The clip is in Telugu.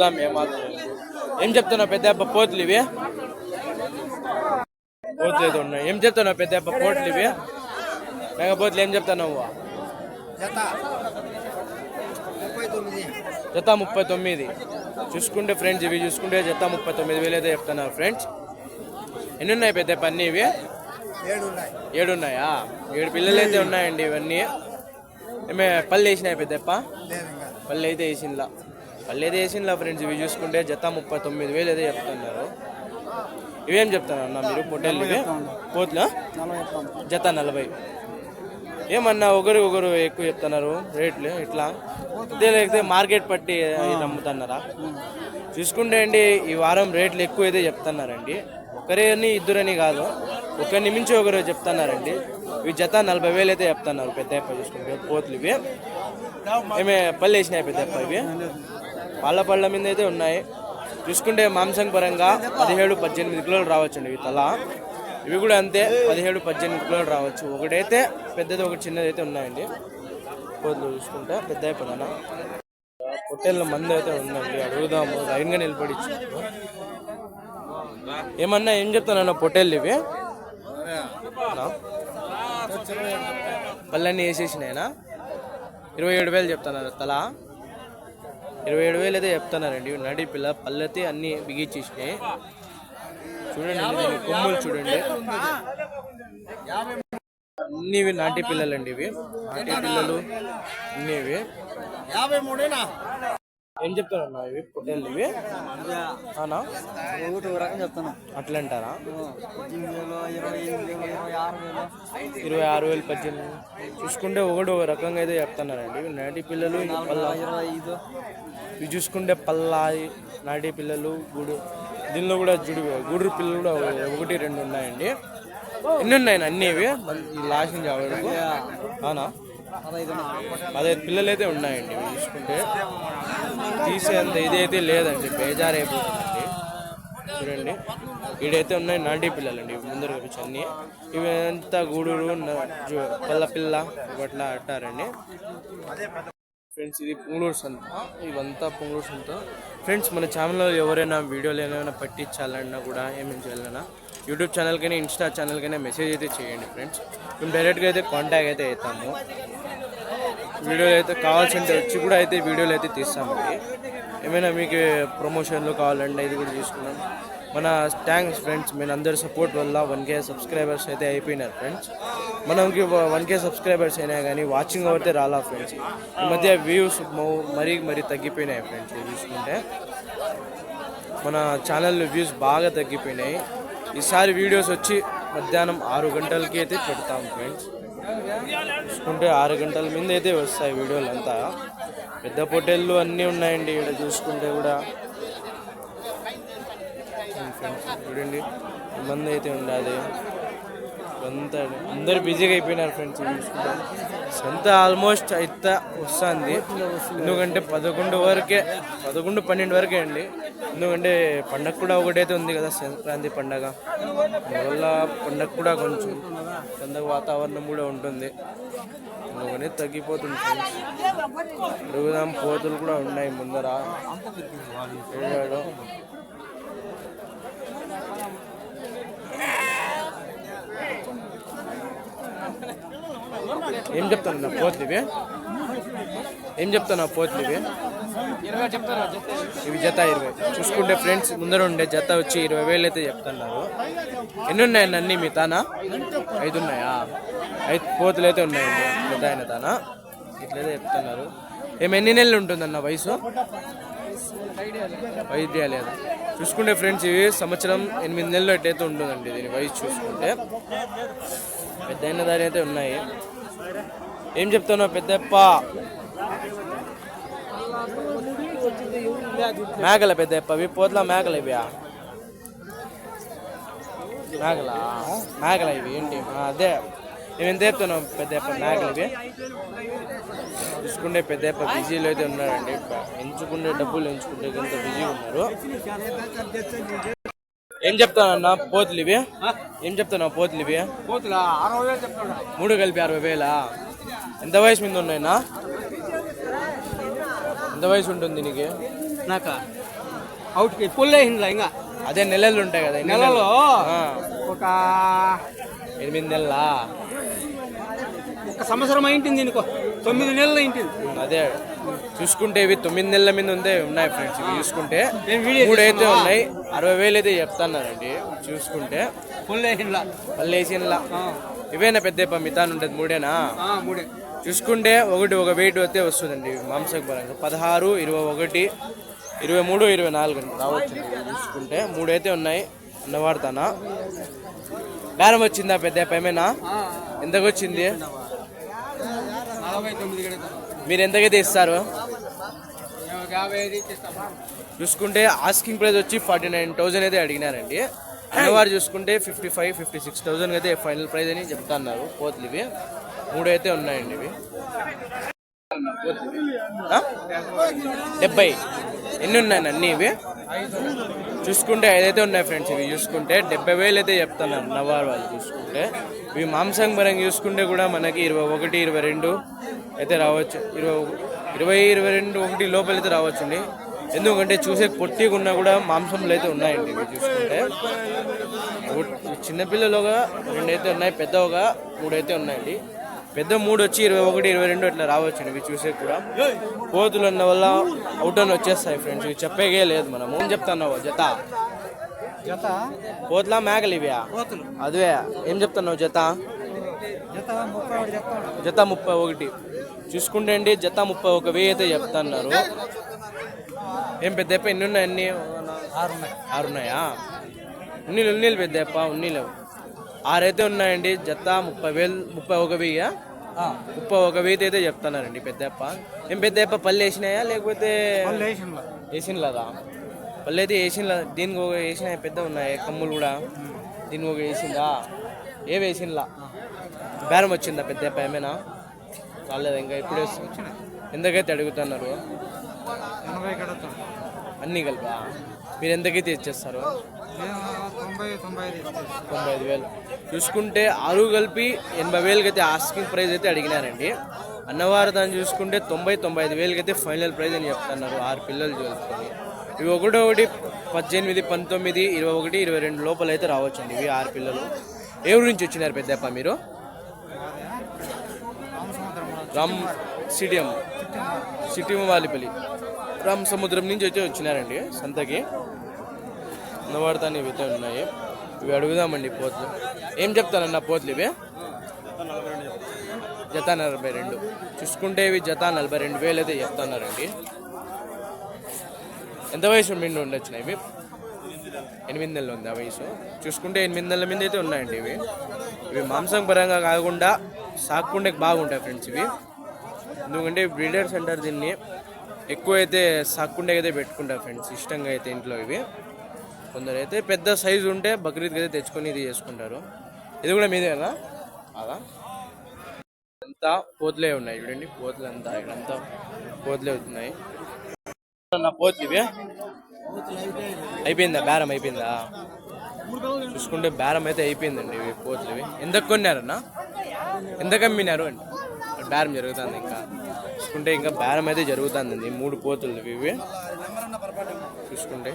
అడుగుదాం ఏమాత్రం. ఏం చెప్తున్నావు పెద్ద అబ్బ పోతులు ఇవి? పోతులు అయితే ఉన్నాయి. ఏం చెప్తున్నావు పెద్ద అబ్బ పోట్లు ఇవి? మేకపోతులు ఏం చెప్తున్నావు? జత 39. చూసుకుంటే ఫ్రెండ్స్ ఇవి చూసుకుంటే జత 39,000 అయితే చెప్తున్నారు ఫ్రెండ్స్. ఎన్ని ఉన్నాయి పెద్ద అన్ని? ఇవి 7 ఉన్నాయా? 7 పిల్లలు అయితే ఉన్నాయండి ఇవన్నీ. ఏమే పళ్ళు వేసినాయి పెద్దప్ప? పళ్ళు అయితే వేసిందా ఫ్రెండ్స్. ఇవి చూసుకుంటే జత 39,000 అయితే చెప్తున్నారు. ఇవేం చెప్తున్నారు అన్న మీరు పొట్టేళ్ళు ఇవి? పోతులు జత 40. ఏమన్నా ఒకరు ఎక్కువ చెప్తున్నారు రేట్లు ఇట్లా? ఇదే లేకపోతే మార్కెట్ పట్టి నమ్ముతున్నారా? చూసుకుంటే అండి ఈ వారం రేట్లు ఎక్కువ అయితే చెప్తున్నారండి. ఒకరేని ఇద్దరని కాదు, ఒకరిని మించి ఒకరు చెప్తున్నారండి. ఇవి జత 40,000 అయితే చెప్తున్నారు పెద్దప్ప. చూసుకుంటే పోతులు ఇవి. ఏమే పళ్ళు వేసినాయి పెద్దప్ప? ఇవి పళ్ళ మీద అయితే ఉన్నాయి. చూసుకుంటే మాంసం పరంగా 17-18 కిలోలు రావచ్చండి ఇవి తల. ఇవి కూడా అంతే 17-18 కిలోలు రావచ్చు. ఒకటైతే పెద్దది ఒకటి చిన్నది అయితే ఉన్నాయండి పోతులు. చూసుకుంటే పెద్ద అయిపోయినా పొట్టేళ్ళ మంది అయితే ఉందండి. అడుగుదాము. లైన్గా నిలబడి ఏమన్నా ఏం చెప్తానన్నా పొట్టేళ్ళు ఇవి? పళ్ళన్నీ వేసేసినాయనా? 27,000 చెప్తున్నారు తల. 27,000 అయితే చెప్తున్నారండి. నడి పిల్ల పళ్ళైతే అన్ని బిగించేసినాయి. చూడండి దీని కొమ్ములు చూడండి. అన్ని ఇవి నాటి పిల్లలండి. ఇవి నాటి పిల్లలు అన్ని ఇవి. ఏం చెప్తారన్నా ఇవి పొట్టేళ్ళు ఇవి? అవునా? అట్లా అంటారా? 26,000 18,000 చూసుకుంటే ఒక రకంగా అయితే చెప్తున్నారండి. నాటి పిల్లలు ఇవి చూసుకుంటే పల్లా నాటి పిల్లలు దీనిలో కూడా గూడు పిల్లలు కూడా 1-2 ఉన్నాయండి. ఎన్ని ఉన్నాయి అన్నీ ఇవి లాస్ట్ నుంచి వరకు? అవునా? 15 పిల్లలు అయితే ఉన్నాయండి. ఇవి చూసుకుంటే తీసేంత ఇదైతే లేదండి, బేజారైపోతుందండి. చూడండి వీడైతే ఉన్నాయి నాటి పిల్లలండి. ముందర కనిపించి అన్ని ఇవి అంతా గూడూరు పిల్ల ఇవట్లా అంటారండి ఫ్రెండ్స్. ఇది పుంగళూరు సంత. ఇవంతా పుంగళూరు సంత ఫ్రెండ్స్. మన ఛానల్లో ఎవరైనా వీడియోలు ఏమైనా పట్టించాలన్నా కూడా ఏమేమి చేయాలన్నా యూట్యూబ్ ఛానల్కైనా ఇన్స్టా ఛానల్కైనా మెసేజ్ అయితే చేయండి ఫ్రెండ్స్. మేము డైరెక్ట్గా అయితే కాంటాక్ట్ అయితే అవుతాము. వీడియోలు అయితే కావాల్సింటే వచ్చి కూడా అయితే వీడియోలు అయితే తీస్తామండి. ఏమైనా మీకు ప్రమోషన్లు కావాలంటే ఇది కూడా తీసుకున్నాం. మన థ్యాంక్స్ ఫ్రెండ్స్, మీరు అందరి సపోర్ట్ వల్ల 1K సబ్స్క్రైబర్స్ అయితే అయిపోయినారు ఫ్రెండ్స్. మనకి 1K సబ్స్క్రైబర్స్ అయినా కానీ వాచింగ్ అయితే రాలా ఫ్రెండ్స్. ఈ మధ్య వ్యూస్ మరీ తగ్గిపోయినాయి ఫ్రెండ్స్. చూసుకుంటే మన ఛానల్లో వ్యూస్ బాగా తగ్గిపోయినాయి. ఈసారి వీడియోస్ వచ్చి మధ్యాహ్నం 6 గంటలకి అయితే పెడతాం ఫ్రెండ్స్. చూసుకుంటే 6 గంటల మీద అయితే వస్తాయి వీడియోలు అంతా. పెద్ద పొట్టేళ్ళు అన్నీ ఉన్నాయండి ఇక్కడ. చూసుకుంటే కూడా ఫ్రెండ్స్ చూడండి మంది అయితే ఉండాలి. అంతా అందరు బిజీగా అయిపోయినారు ఫ్రెండ్స్. చూసుకుంటే సంత ఆల్మోస్ట్ అయితే వస్తుంది. ఎందుకంటే 11-12 వరకే అండి. ఎందుకంటే పండగ కూడా ఒకటైతే ఉంది కదా, సంక్రాంతి పండగ. అందువల్ల పండగ కూడా కొంచెం పండగ వాతావరణం కూడా ఉంటుంది. అందుకని తగ్గిపోతుంది ఫ్రెండ్స్. అడుగుదాం. పోతులు కూడా ఉన్నాయి ముందర. ఏం చెప్తాను పోతులు ఇవి? ఏం చెప్తాను పోతులు ఇవి? ఇవి జత 20. చూసుకుంటే ఫ్రెండ్స్ ముందర ఉండే జత వచ్చి 20,000 అయితే చెప్తున్నారు. ఎన్ని ఉన్నాయండి అన్నీ మీ తానా? 5 ఉన్నాయా? 5 పోతులు అయితే ఉన్నాయండి పెద్ద ఆయన తానా. ఇట్లయితే చెప్తున్నారు. ఎన్ని నెలలు ఉంటుందన్న వయసు? ఐడియా లేదా? చూసుకుంటే ఫ్రెండ్స్ ఇవి సంవత్సరం 8 నెలలు ఎట్లయితే ఉంటుందండి దీని వయసు. చూసుకుంటే పెద్ద అయిన దాని అయితే ఉన్నాయి. ఏం చెప్తున్నావు పెద్దప్ప? మేకల పెద్దప్ప ఇవి? పోతులా మేకలు ఇవి? మేకల ఇవి ఏంటి? అదే నేను ఎంత చెప్తున్నావు పెద్దప్ప మేకలు ఇవి? చూసుకుంటే పెద్దప్ప బిజీలో అయితే ఉన్నారండి. డబ్బులు ఎంచుకుంటే ఎంత బిజీగా ఉన్నారు. ఏం చెప్తానన్నా పోతులు ఇవి? ఏం చెప్తున్నావు పోతులు ఇవి? 3 కలిపి 60,000. ఎంత వయసు మీద ఉన్నాయినా? ఎంత వయసు ఉంటుంది దీనికి? అవుట్కి పుల్ అయిందిలా ఇంకా అదే నెలలు ఉంటాయి కదా నెలలో ఆ, ఒక 8 నెలల. ఒక సంవత్సరం అయింటుంది దీనికో 9 నెలలు అయింటుంది. అదే చూసుకుంటే ఇవి 9 నెలల మీద ఉన్నాయి ఫ్రెండ్స్. ఇవి చూసుకుంటే నేను వీడియో 3 అయితే ఉన్నాయి. 60,000 అయితే చెప్తున్నారండి. చూసుకుంటే పుల్ అయిందిలా మళ్ళీ వేసినలా ఇవేనా పెద్ద మితాన్ ఉంటుంది 3ఏనా? 3 చూసుకుంటే ఒక వెయిట్ అయితే వస్తుందండి మాంసక పరంగా 16, 21, 23, 24 రావచ్చు. చూసుకుంటే 3 అయితే ఉన్నాయి. అన్నవాడతానా బేరం వచ్చిందా పెద్ద ఏమైనా? ఎంతకు వచ్చింది? 49 మీరు ఎంతకైతే ఇస్తారు? 55 ఇస్తామా? చూసుకుంటే ఆస్కింగ్ ప్రైస్ వచ్చి 49,000 అయితే అడిగినారండి. అన్నవారు చూసుకుంటే 55, 56,000 అయితే ఫైనల్ ప్రైస్ అని చెప్తున్నారు. పోతులు ఇవి 3 అయితే ఉన్నాయండి. ఇవి 70 ఎన్ని ఉన్నాయండి అన్నీ? ఇవి చూసుకుంటే 5 అయితే ఉన్నాయి ఫ్రెండ్స్. ఇవి చూసుకుంటే 70,000 అయితే చెప్తున్నారు అన్నవారు వాళ్ళు. చూసుకుంటే ఇవి మాంసం పరంగా చూసుకుంటే కూడా మనకి 21, 22 అయితే రావచ్చు. 20, 22, 1 లోపల అయితే రావచ్చండి. ఎందుకంటే చూసే పొట్టిగా ఉన్నా కూడా మాంసంలో అయితే ఉన్నాయండి. ఇవి చూసుకుంటే చిన్నపిల్లలుగా 2 అయితే ఉన్నాయి, పెద్దగా 3 అయితే ఉన్నాయండి. పెద్ద 3 వచ్చి 21, 22 అట్లా రావచ్చు. ఇవి చూసే కూడా కోతులు అన్న వల్ల అవుట్ అని వచ్చేస్తాయి ఫ్రెండ్స్. ఇవి చెప్పేకే లేదు. మనం ఏం చెప్తున్నావు జత కోతులా మేకలు ఇవి? అదే ఏం చెప్తున్నావు జత? జత 31 చూసుకుంటే అండి. జత 31,000 అయితే చెప్తున్నారు. ఏం పెద్ద ఎన్ని ఉన్నాయి? అన్ని 6 ఉన్నాయా? ఉన్నీళ్ళు పెద్ద ఉన్నీళ్ళు 6 అయితే ఉన్నాయండి. జత 31,000 31,000 అయితే చెప్తున్నారండి పెద్దప్ప. ఏం పెద్దప్ప పళ్ళు వేసినాయా లేకపోతే వేసినలాదా? పళ్ళు అయితే వేసినలా. దీనికి ఒక వేసినాయి పెద్ద ఉన్నాయి కమ్ములు కూడా. దీనికి ఒక వేసిందా? ఏ వేసినలా? బేరం వచ్చిందా పెద్దప్ప ఏమైనా? రాలేదా ఇంకా? ఇప్పుడే ఎంతకైతే అడుగుతున్నారు? అన్నీ కలిపా మీరు ఎంతకైతే ఇచ్చేస్తారు? 95,000 చూసుకుంటే 6 కలిపి 80,000 అయితే ఆస్కింగ్ ప్రైస్ అయితే అడిగినారండి. అన్నవారు దాన్ని చూసుకుంటే 90,000 అయితే ఫైనల్ ప్రైస్ అని చెప్తున్నారు. 6 పిల్లలు చూసుకొని ఇవి ఒకటి 18, 19, 21, 22 లోపల అయితే రావచ్చండి. ఇవి 6 పిల్లలు. ఏ ఊరు నుంచి వచ్చినారు పెద్దప్ప మీరు? రామ్ సిటీ వాలిపల్లి రామ్ సముద్రం నుంచి అయితే వచ్చినారండి సంతకి. అన్నవాడతాను ఇవి అయితే ఉన్నాయి. ఇవి అడుగుదామండి పోతులు. ఏం చెప్తానన్న పోతులు ఇవి? జత 42 చూసుకుంటే ఇవి జత 42,000 అయితే చెప్తున్నారండి. ఎంత వయసు మీద ఉండొచ్చినాయి? ఇవి 8 నెలలు ఉంది ఆ వయసు. చూసుకుంటే 8 నెలల మీద అయితే ఉన్నాయండి. ఇవి మాంసం పరంగా కాకుండా సాక్కుండే బాగుంటాయి ఫ్రెండ్స్. ఇవి ఎందుకంటే బ్రీడర్ సెంటర్ దీన్ని ఎక్కువ అయితే సాక్కుండే అయితే పెట్టుకుంటారు ఫ్రెండ్స్ ఇష్టంగా అయితే ఇంట్లో. ఇవి కొందరు అయితే పెద్ద సైజు ఉంటే బక్రీద్కి అయితే తెచ్చుకొని ఇది చేసుకుంటారు. ఇది కూడా మీదేనా? అలా అంతా పోతులే ఉన్నాయి చూడండి. పోతులు అంతా ఇక్కడంతా పోతులే అవుతున్నాయి. పోతులు ఇవి అయిపోయిందా? బేరం అయిపోయిందా? చూసుకుంటే బేరం అయితే అయిపోయిందండి. ఇవి పోతులు ఇవి ఎంతకు కొన్నారన్నా? ఎంతకు అమ్మినారు అంటే బేరం జరుగుతుంది. ఇంకా చూసుకుంటే ఇంకా బేరం అయితే జరుగుతుందండి. 3 పోతులు ఇవి చూసుకుంటే